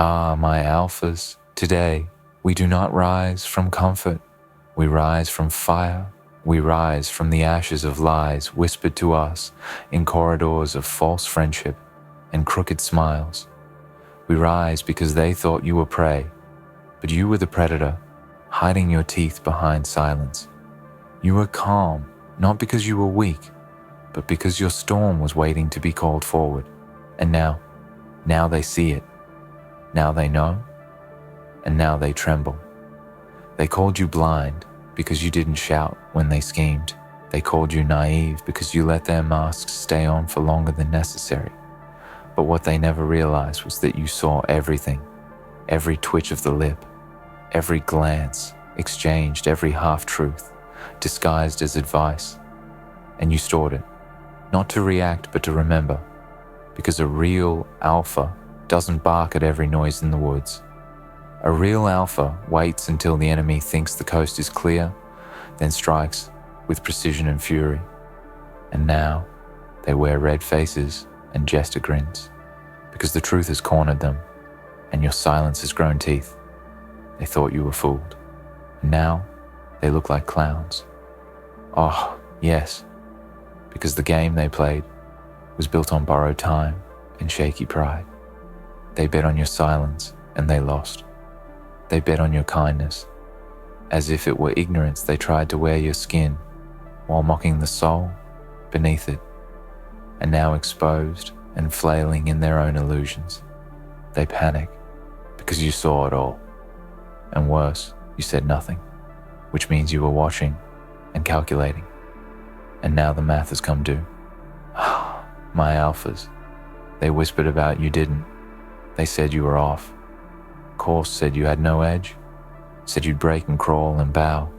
Ah, my alphas, today we do not rise from comfort. We rise from fire. We rise from the ashes of lies whispered to us in corridors of false friendship and crooked smiles. We rise because they thought you were prey, but you were the predator, hiding your teeth behind silence. You were calm, not because you were weak, but because your storm was waiting to be called forward. And now they see it. Now they know, and now they tremble. They called you blind because you didn't shout when they schemed. They called you naive because you let their masks stay on for longer than necessary. But what they never realized was that you saw everything, every twitch of the lip, every glance exchanged, every half-truth, disguised as advice. And you stored it, not to react but to remember, because a real alpha doesn't bark at every noise in the woods. A real alpha waits until the enemy thinks the coast is clear, then strikes with precision and fury. And now they wear red faces and jester grins, because the truth has cornered them, and your silence has grown teeth. They thought you were fooled, and now they look like clowns. Oh, yes, because the game they played was built on borrowed time and shaky pride. They bet on your silence, and they lost. They bet on your kindness. As if it were ignorance, they tried to wear your skin, while mocking the soul beneath it. And now exposed and flailing in their own illusions, they panic because you saw it all. And worse, you said nothing, which means you were watching and calculating. And now the math has come due. My alphas, they whispered about you didn't. They said you were off. Course said you had no edge, said you'd break and crawl and bow.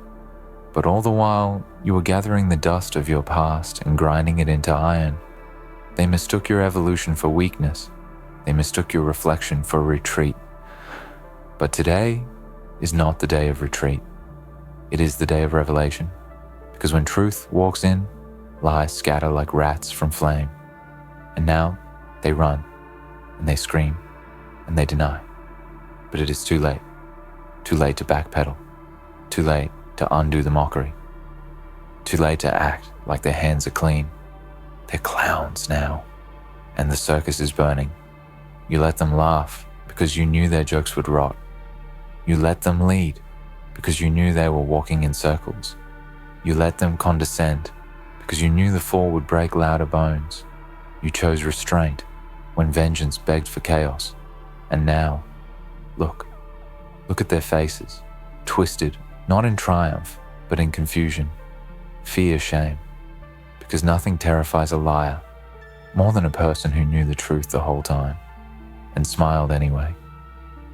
But all the while, you were gathering the dust of your past and grinding it into iron. They mistook your evolution for weakness. They mistook your reflection for retreat. But today is not the day of retreat. It is the day of revelation. Because when truth walks in, lies scatter like rats from flame. And now they run, and they scream, and they deny. But it is too late. Too late to backpedal. Too late to undo the mockery. Too late to act like their hands are clean. They're clowns now, and the circus is burning. You let them laugh because you knew their jokes would rot. You let them lead because you knew they were walking in circles. You let them condescend because you knew the fall would break louder bones. You chose restraint when vengeance begged for chaos. And now, look at their faces, twisted, not in triumph, but in confusion, fear, shame, because nothing terrifies a liar more than a person who knew the truth the whole time and smiled anyway.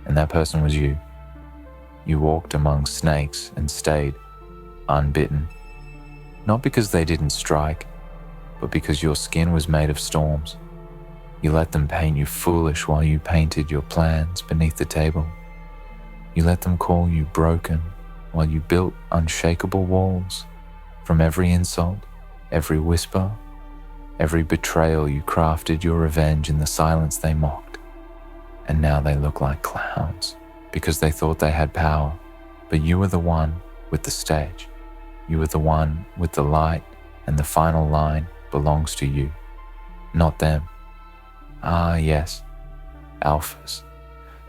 And that person was you. You walked among snakes and stayed unbitten, not because they didn't strike, but because your skin was made of storms. You let them paint you foolish while you painted your plans beneath the table. You let them call you broken while you built unshakable walls. From every insult, every whisper, every betrayal, you crafted your revenge in the silence they mocked. And now they look like clowns because they thought they had power. But you were the one with the stage. You were the one with the light, and the final line belongs to you, not them. Ah, yes, alphas.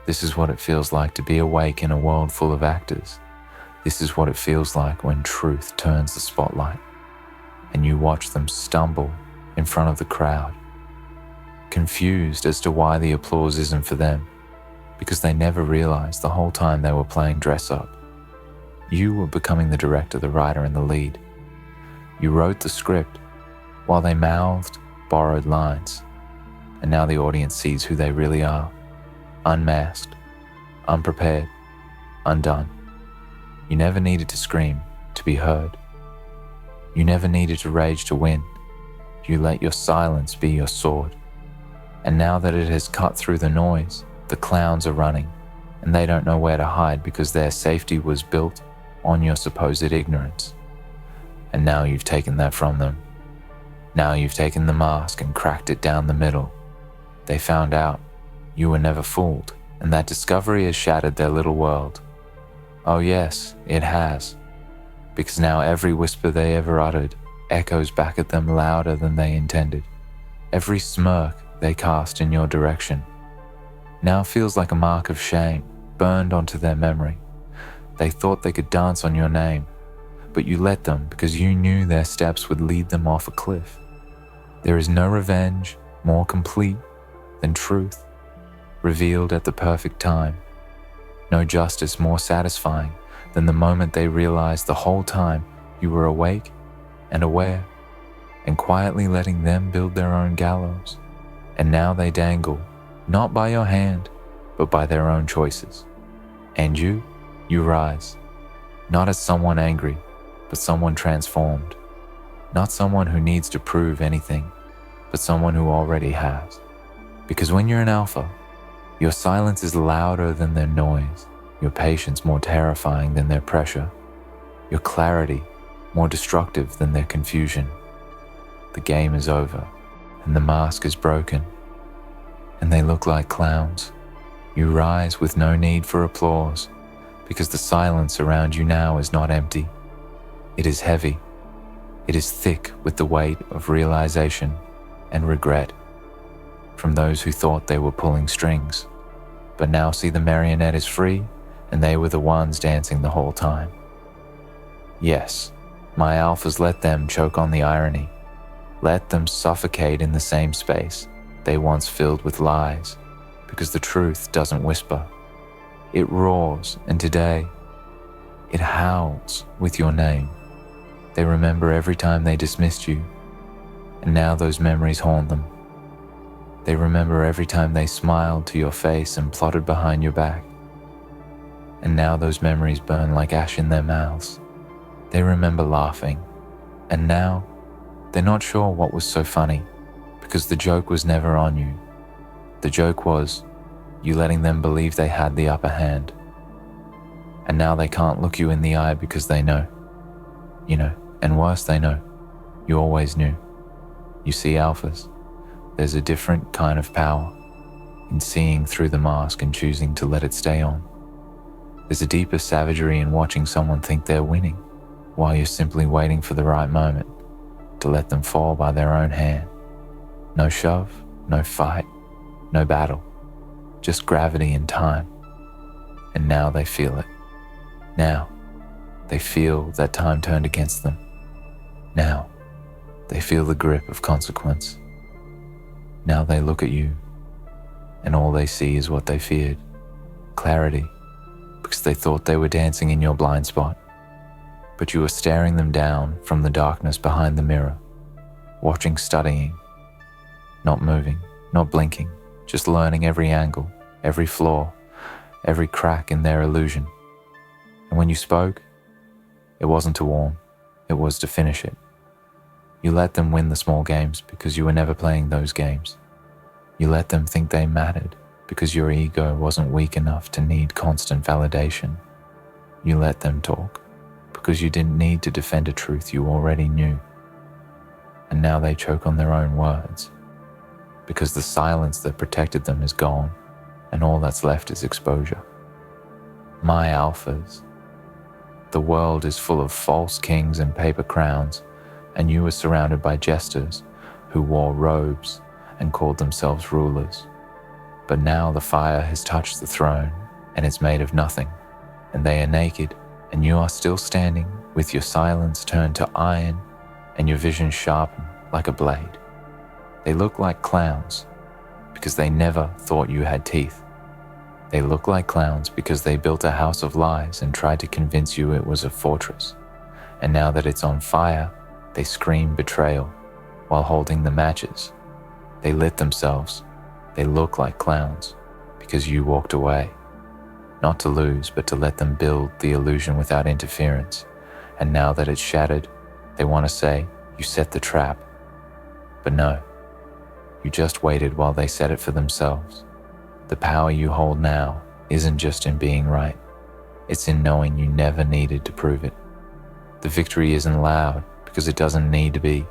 This is what it feels like to be awake in a world full of actors. This is what it feels like when truth turns the spotlight, and you watch them stumble in front of the crowd, confused as to why the applause isn't for them, because they never realized the whole time they were playing dress up. You were becoming the director, the writer, and the lead. You wrote the script while they mouthed borrowed lines. And now the audience sees who they really are, unmasked, unprepared, undone. You never needed to scream to be heard. You never needed to rage to win. You let your silence be your sword. And now that it has cut through the noise, the clowns are running, and they don't know where to hide because their safety was built on your supposed ignorance. And now you've taken that from them. Now you've taken the mask and cracked it down the middle. They found out you were never fooled, And that discovery has shattered their little world. Oh yes, it has. Because now every whisper they ever uttered echoes back at them louder than they intended. Every smirk they cast in your direction now feels like a mark of shame burned onto their memory. They thought they could dance on your name, but you let them because you knew their steps would lead them off a cliff. There is no revenge more complete than truth, revealed at the perfect time. No justice more satisfying than the moment they realized the whole time you were awake and aware and quietly letting them build their own gallows. And now they dangle, not by your hand, but by their own choices. And you rise, not as someone angry, but someone transformed. Not someone who needs to prove anything, but someone who already has. Because when you're an alpha, your silence is louder than their noise, your patience more terrifying than their pressure, your clarity more destructive than their confusion. The game is over, and the mask is broken, and they look like clowns. You rise with no need for applause, because the silence around you now is not empty. It is heavy. It is thick with the weight of realization and regret from those who thought they were pulling strings, but now see the marionette is free and they were the ones dancing the whole time. Yes, my alphas, let them choke on the irony. Let them suffocate in the same space they once filled with lies, because the truth doesn't whisper. It roars, and today, it howls with your name. They remember every time they dismissed you, and now those memories haunt them. They remember every time they smiled to your face and plotted behind your back, and now those memories burn like ash in their mouths. They remember laughing, and now they're not sure what was so funny, because the joke was never on you. The joke was you letting them believe they had the upper hand. And now they can't look you in the eye because they know. You know, and worse, they know. You always knew. You see, alphas, there's a different kind of power in seeing through the mask and choosing to let it stay on. There's a deeper savagery in watching someone think they're winning while you're simply waiting for the right moment to let them fall by their own hand. No shove, no fight, no battle, just gravity and time. And now they feel it. Now they feel that time turned against them. Now they feel the grip of consequence. Now they look at you, and all they see is what they feared, clarity, because they thought they were dancing in your blind spot. But you were staring them down from the darkness behind the mirror, watching, studying, not moving, not blinking, just learning every angle, every flaw, every crack in their illusion. And when you spoke, it wasn't to warn, it was to finish it. You let them win the small games because you were never playing those games. You let them think they mattered because your ego wasn't weak enough to need constant validation. You let them talk because you didn't need to defend a truth you already knew. And now they choke on their own words because the silence that protected them is gone and all that's left is exposure. My alphas, the world is full of false kings and paper crowns, and you were surrounded by jesters who wore robes and called themselves rulers. But now the fire has touched the throne and it's made of nothing, and they are naked, and you are still standing with your silence turned to iron and your vision sharpened like a blade. They look like clowns because they never thought you had teeth. They look like clowns because they built a house of lies and tried to convince you it was a fortress. And now that it's on fire, they scream betrayal while holding the matches. They lit themselves. They look like clowns because you walked away. Not to lose, but to let them build the illusion without interference. And now that it's shattered, they want to say, you set the trap. But no, you just waited while they set it for themselves. The power you hold now isn't just in being right. It's in knowing you never needed to prove it. The victory isn't loud because it doesn't need to be.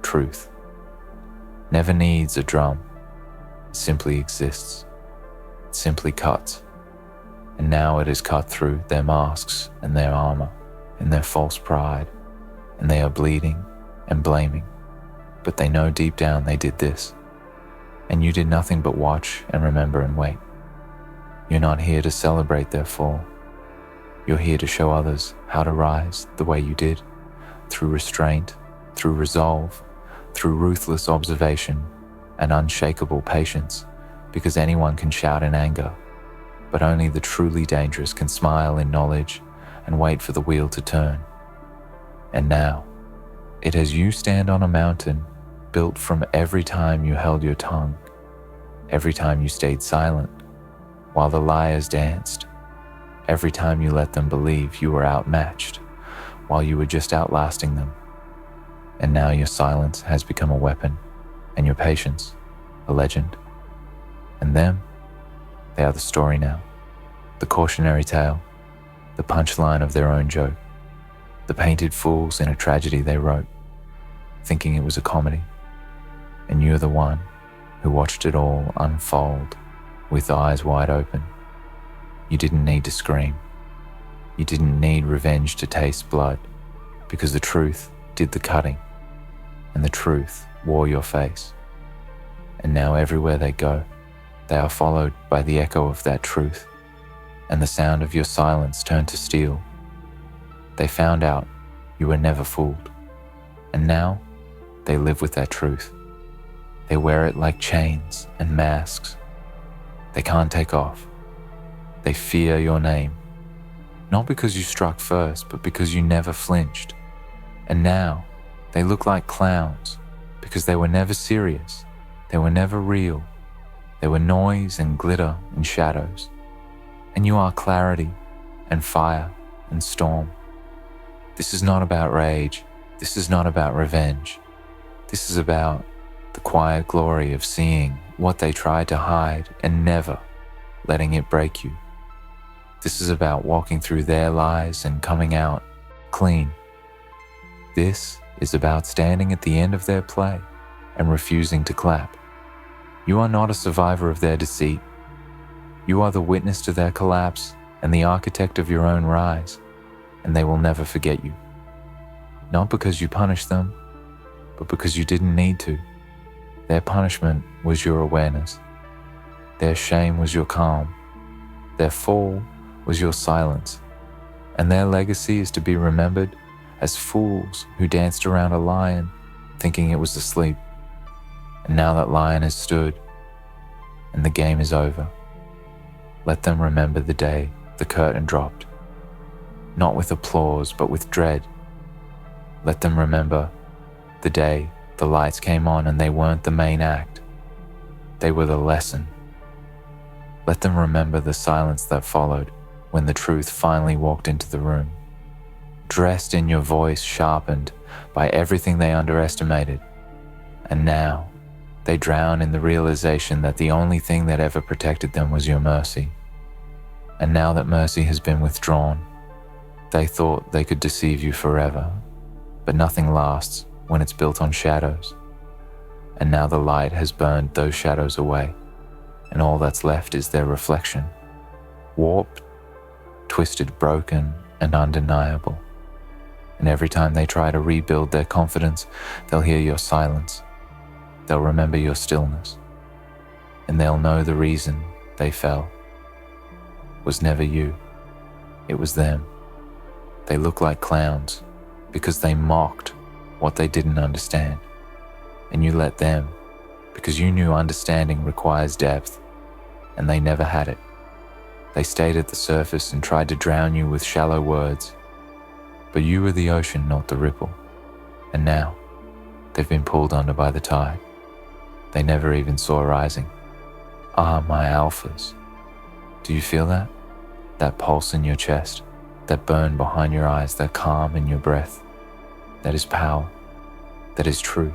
Truth never needs a drum. It simply exists. It simply cuts. And now it is cut through their masks and their armor and their false pride, and they are bleeding and blaming. But they know deep down they did this. And you did nothing but watch and remember and wait. You're not here to celebrate their fall. You're here to show others how to rise the way you did, through restraint, through resolve, through ruthless observation and unshakable patience, because anyone can shout in anger, but only the truly dangerous can smile in knowledge and wait for the wheel to turn. And now, it as you stand on a mountain built from every time you held your tongue, every time you stayed silent while the liars danced, every time you let them believe you were outmatched while you were just outlasting them. And now your silence has become a weapon, and your patience a legend. And them, they are the story now, the cautionary tale, the punchline of their own joke, the painted fools in a tragedy they wrote, thinking it was a comedy. And you're the one who watched it all unfold with eyes wide open. You didn't need to scream. You didn't need revenge to taste blood, because the truth did the cutting, and the truth wore your face. And now everywhere they go, they are followed by the echo of that truth, and the sound of your silence turned to steel. They found out you were never fooled, and now they live with that truth. They wear it like chains and masks. They can't take off. They fear your name, not because you struck first, but because you never flinched. And now they look like clowns because they were never serious. They were never real. They were noise and glitter and shadows. And you are clarity and fire and storm. This is not about rage. This is not about revenge. This is about the quiet glory of seeing what they tried to hide and never letting it break you. This is about walking through their lies and coming out clean. This is about standing at the end of their play and refusing to clap. You are not a survivor of their deceit. You are the witness to their collapse and the architect of your own rise, and they will never forget you. Not because you punished them, but because you didn't need to. Their punishment was your awareness. Their shame was your calm. Their fall was your silence. And their legacy is to be remembered as fools who danced around a lion thinking it was asleep. And now that lion has stood, and the game is over. Let them remember the day the curtain dropped, not with applause, but with dread. Let them remember the day the lights came on and they weren't the main act. They were the lesson. Let them remember the silence that followed when the truth finally walked into the room, dressed in your voice sharpened by everything they underestimated. And now they drown in the realization that the only thing that ever protected them was your mercy. And now that mercy has been withdrawn, they thought they could deceive you forever, but nothing lasts when it's built on shadows. And now the light has burned those shadows away, and all that's left is their reflection, warped, twisted, broken, and undeniable. And every time they try to rebuild their confidence, they'll hear your silence. They'll remember your stillness. And they'll know the reason they fell was never you. It was them. They look like clowns because they mocked what they didn't understand. And you let them because you knew understanding requires depth, and they never had it. They stayed at the surface and tried to drown you with shallow words. But you were the ocean, not the ripple. And now, they've been pulled under by the tide. They never even saw rising. Ah, my alphas. Do you feel that? That pulse in your chest, that burn behind your eyes, that calm in your breath. That is power. That is truth.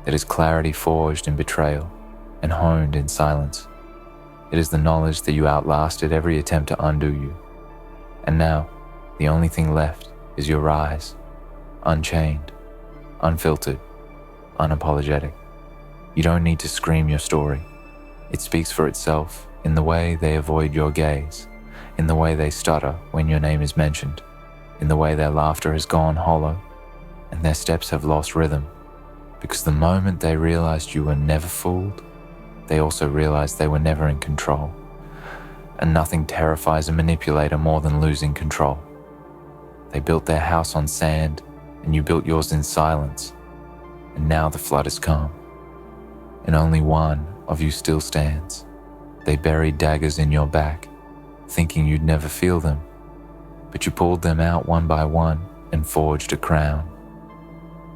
That is clarity forged in betrayal and honed in silence. It is the knowledge that you outlasted every attempt to undo you. And now, the only thing left is your rise, unchained, unfiltered, unapologetic. You don't need to scream your story. It speaks for itself in the way they avoid your gaze, in the way they stutter when your name is mentioned, in the way their laughter has gone hollow and their steps have lost rhythm. Because the moment they realized you were never fooled, they also realized they were never in control. And nothing terrifies a manipulator more than losing control. They built their house on sand, and you built yours in silence. And now the flood has come, and only one of you still stands. They buried daggers in your back, thinking you'd never feel them, but you pulled them out one by one and forged a crown.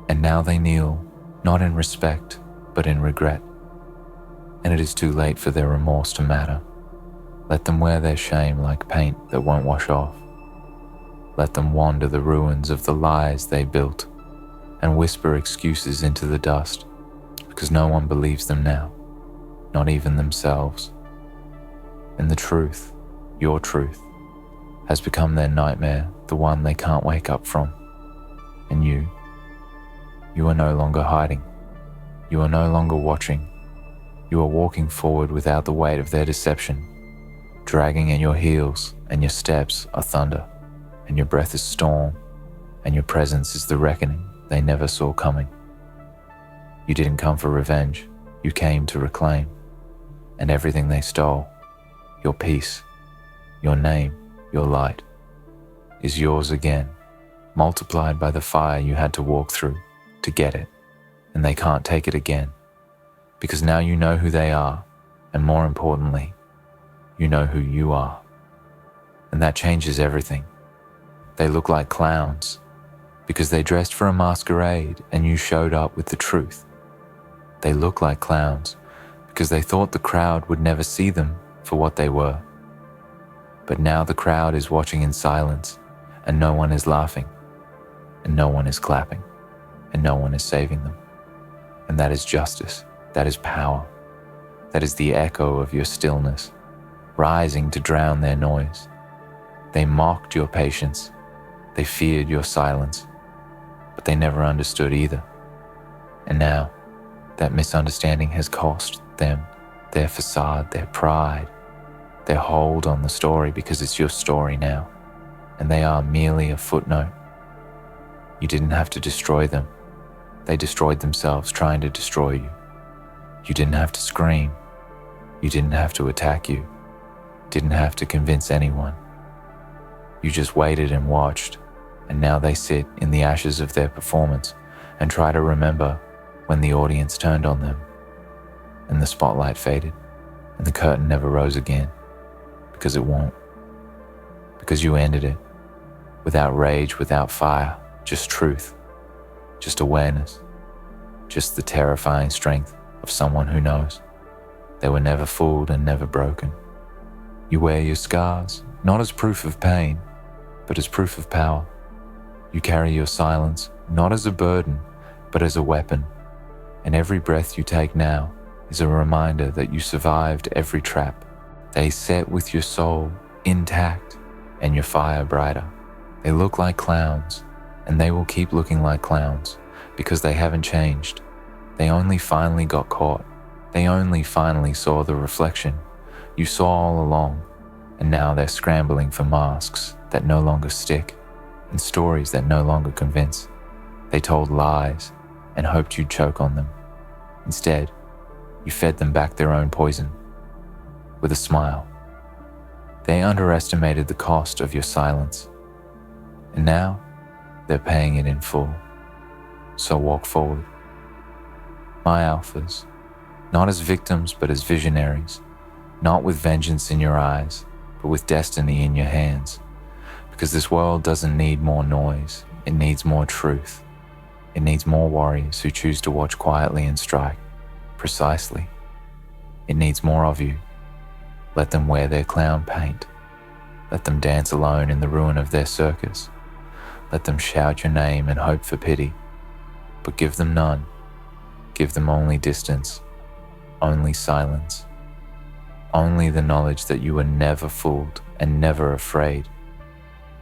And now they kneel, not in respect, but in regret. And it is too late for their remorse to matter. Let them wear their shame like paint that won't wash off. Let them wander the ruins of the lies they built and whisper excuses into the dust, because no one believes them now, not even themselves. And the truth, your truth, has become their nightmare, the one they can't wake up from. And you are no longer hiding. You are no longer watching. You are walking forward without the weight of their deception, dragging at your heels, and your steps are thunder, and your breath is storm, and your presence is the reckoning they never saw coming. You didn't come for revenge, you came to reclaim, and everything they stole, your peace, your name, your light, is yours again, multiplied by the fire you had to walk through to get it, and they can't take it again, because now you know who they are, and more importantly, you know who you are. And that changes everything. They look like clowns, because they dressed for a masquerade and you showed up with the truth. They look like clowns, because they thought the crowd would never see them for what they were. But now the crowd is watching in silence, and no one is laughing, and no one is clapping, and no one is saving them. And that is justice, that is power, that is the echo of your stillness, rising to drown their noise. They mocked your patience, they feared your silence, but they never understood either. And now, that misunderstanding has cost them their facade, their pride, their hold on the story, because it's your story now, and they are merely a footnote. You didn't have to destroy them. They destroyed themselves trying to destroy you. You didn't have to scream. You didn't have to attack you. Didn't have to convince anyone. You just waited and watched, and now they sit in the ashes of their performance and try to remember when the audience turned on them, and the spotlight faded, and the curtain never rose again, because it won't. Because you ended it, without rage, without fire, just truth, just awareness, just the terrifying strength of someone who knows. They were never fooled and never broken. You wear your scars, not as proof of pain, but as proof of power. You carry your silence, not as a burden, but as a weapon. And every breath you take now is a reminder that you survived every trap. They set with your soul intact and your fire brighter. They look like clowns, and they will keep looking like clowns, because they haven't changed. They only finally got caught. They only finally saw the reflection you saw all along, and now they're scrambling for masks that no longer stick and stories that no longer convince. They told lies and hoped you'd choke on them. Instead, you fed them back their own poison with a smile. They underestimated the cost of your silence, and now they're paying it in full. So walk forward. My alphas, not as victims but as visionaries, not with vengeance in your eyes, but with destiny in your hands. Because this world doesn't need more noise, it needs more truth. It needs more warriors who choose to watch quietly and strike precisely. It needs more of you. Let them wear their clown paint. Let them dance alone in the ruin of their circus. Let them shout your name and hope for pity. But give them none. Give them only distance, only silence, only the knowledge that you were never fooled and never afraid.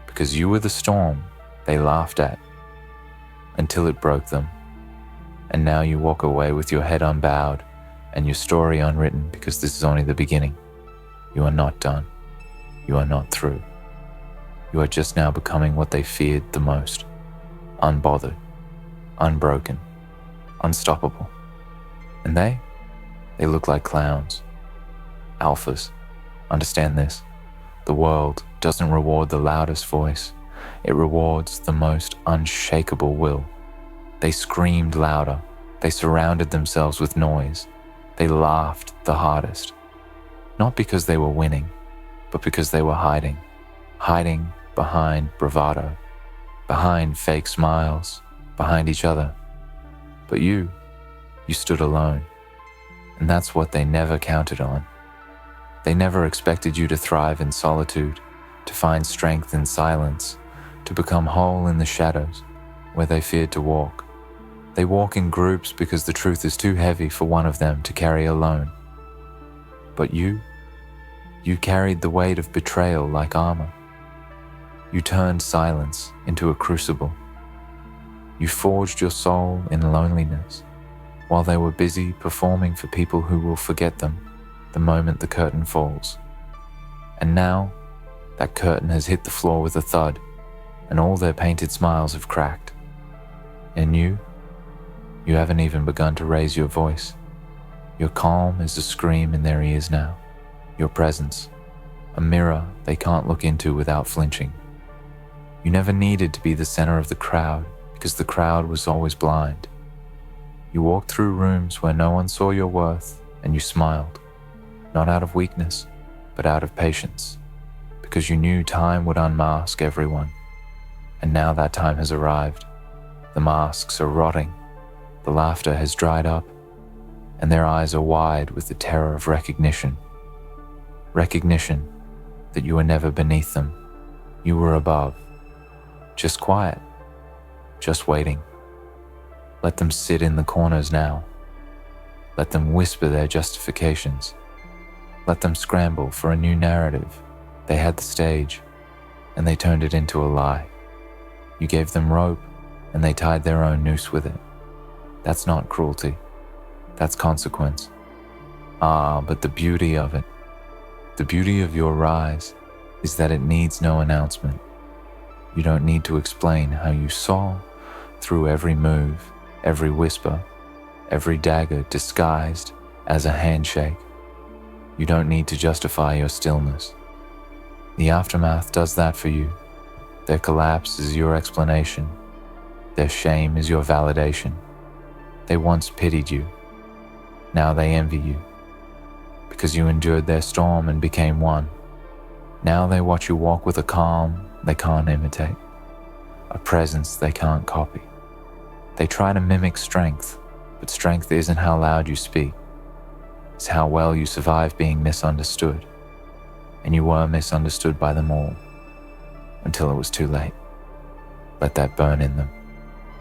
Because you were the storm they laughed at until it broke them. And now you walk away with your head unbowed and your story unwritten because this is only the beginning. You are not done. You are not through. You are just now becoming what they feared the most: unbothered, unbroken, unstoppable. And they look like clowns. Alphas, understand this. The world doesn't reward the loudest voice. It rewards the most unshakable will. They screamed louder. They surrounded themselves with noise. They laughed the hardest. Not because they were winning, but because they were hiding. Hiding behind bravado, behind fake smiles, behind each other. But you stood alone. And that's what they never counted on. They never expected you to thrive in solitude, to find strength in silence, to become whole in the shadows where they feared to walk. They walk in groups because the truth is too heavy for one of them to carry alone. But you carried the weight of betrayal like armor. You turned silence into a crucible. You forged your soul in loneliness while they were busy performing for people who will forget them the moment the curtain falls. And now, that curtain has hit the floor with a thud, and all their painted smiles have cracked. And you haven't even begun to raise your voice. Your calm is a scream in their ears now. Your presence, a mirror they can't look into without flinching. You never needed to be the center of the crowd because the crowd was always blind. You walked through rooms where no one saw your worth, and you smiled, not out of weakness, but out of patience, because you knew time would unmask everyone. And now that time has arrived. The masks are rotting, the laughter has dried up, and their eyes are wide with the terror of recognition. Recognition that you were never beneath them. You were above, just quiet, just waiting. Let them sit in the corners now. Let them whisper their justifications. Let them scramble for a new narrative. They had the stage, and they turned it into a lie. You gave them rope, and they tied their own noose with it. That's not cruelty. That's consequence. But the beauty of it, the beauty of your rise, is that it needs no announcement. You don't need to explain how you saw through every move, every whisper, every dagger disguised as a handshake. You don't need to justify your stillness. The aftermath does that for you. Their collapse is your explanation. Their shame is your validation. They once pitied you. Now they envy you. Because you endured their storm and became one. Now they watch you walk with a calm they can't imitate, a presence they can't copy. They try to mimic strength, but strength isn't how loud you speak. It's how well you survive being misunderstood. And you were misunderstood by them all, until it was too late. Let that burn in them.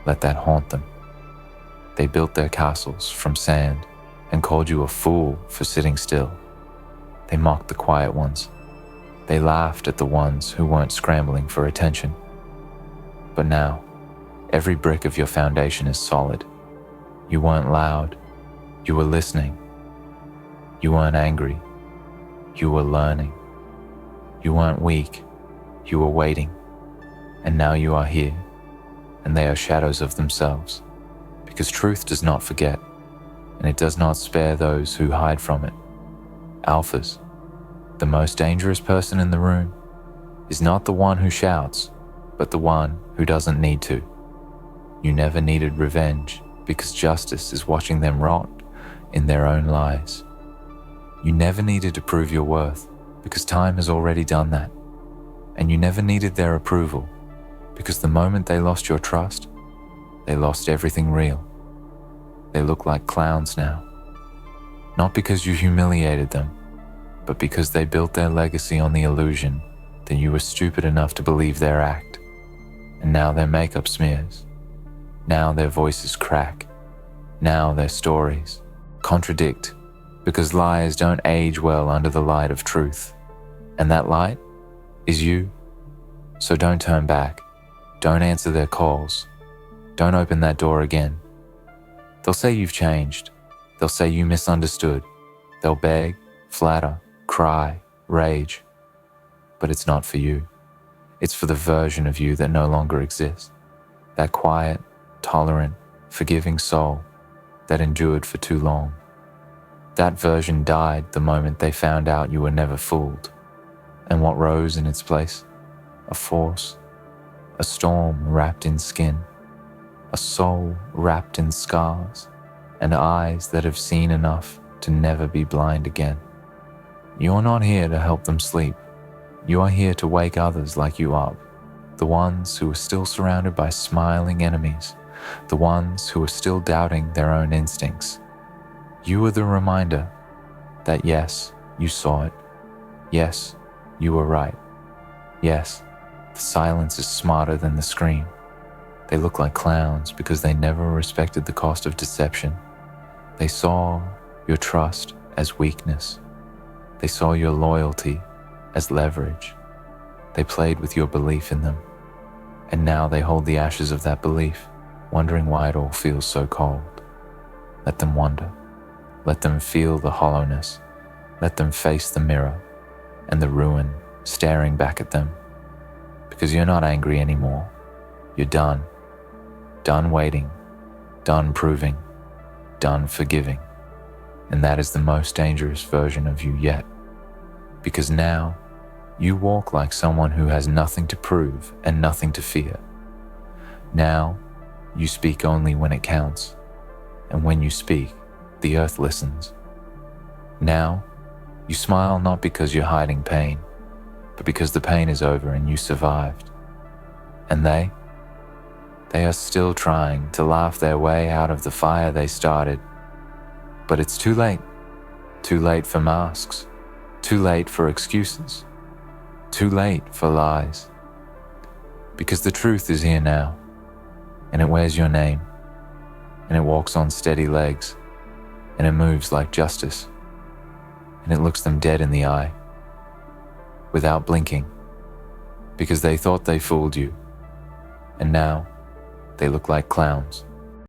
Let that haunt them. They built their castles from sand and called you a fool for sitting still. They mocked the quiet ones. They laughed at the ones who weren't scrambling for attention. But now, every brick of your foundation is solid. You weren't loud. You were listening. You weren't angry. You were learning. You weren't weak. You were waiting. And now you are here, and they are shadows of themselves. Because truth does not forget, and it does not spare those who hide from it. Alphas, the most dangerous person in the room, is not the one who shouts, but the one who doesn't need to. You never needed revenge because justice is watching them rot in their own lies. You never needed to prove your worth because time has already done that. And you never needed their approval because the moment they lost your trust, they lost everything real. They look like clowns now. Not because you humiliated them, but because they built their legacy on the illusion that you were stupid enough to believe their act. And now their makeup smears. Now their voices crack. Now their stories contradict because lies don't age well under the light of truth. And that light is you. So don't turn back. Don't answer their calls. Don't open that door again. They'll say you've changed, They'll say you misunderstood. They'll beg, flatter, cry, rage. But it's not for you. It's for the version of you that no longer exists. That quiet, tolerant, forgiving soul that endured for too long. That version died the moment they found out you were never fooled. And what rose in its place? A force, a storm wrapped in skin, a soul wrapped in scars, and eyes that have seen enough to never be blind again. You are not here to help them sleep. You are here to wake others like you up, the ones who are still surrounded by smiling enemies, the ones who are still doubting their own instincts. You are the reminder that yes, you saw it. Yes, you were right. Yes, the silence is smarter than the scream. They look like clowns because they never respected the cost of deception. They saw your trust as weakness. They saw your loyalty as leverage. They played with your belief in them. And now they hold the ashes of that belief, wondering why it all feels so cold. Let them wonder. Let them feel the hollowness. Let them face the mirror and the ruin staring back at them. Because you're not angry anymore. You're done. Done waiting. Done proving. Done forgiving. And that is the most dangerous version of you yet. Because now, you walk like someone who has nothing to prove and nothing to fear. Now, you speak only when it counts. And when you speak, the earth listens. Now, you smile not because you're hiding pain, but because the pain is over and you survived. And they are still trying to laugh their way out of the fire they started. But it's too late. Too late for masks. Too late for excuses. Too late for lies. Because the truth is here now, and it wears your name, and it walks on steady legs, and it moves like justice, and it looks them dead in the eye, without blinking, because they thought they fooled you, and now they look like clowns.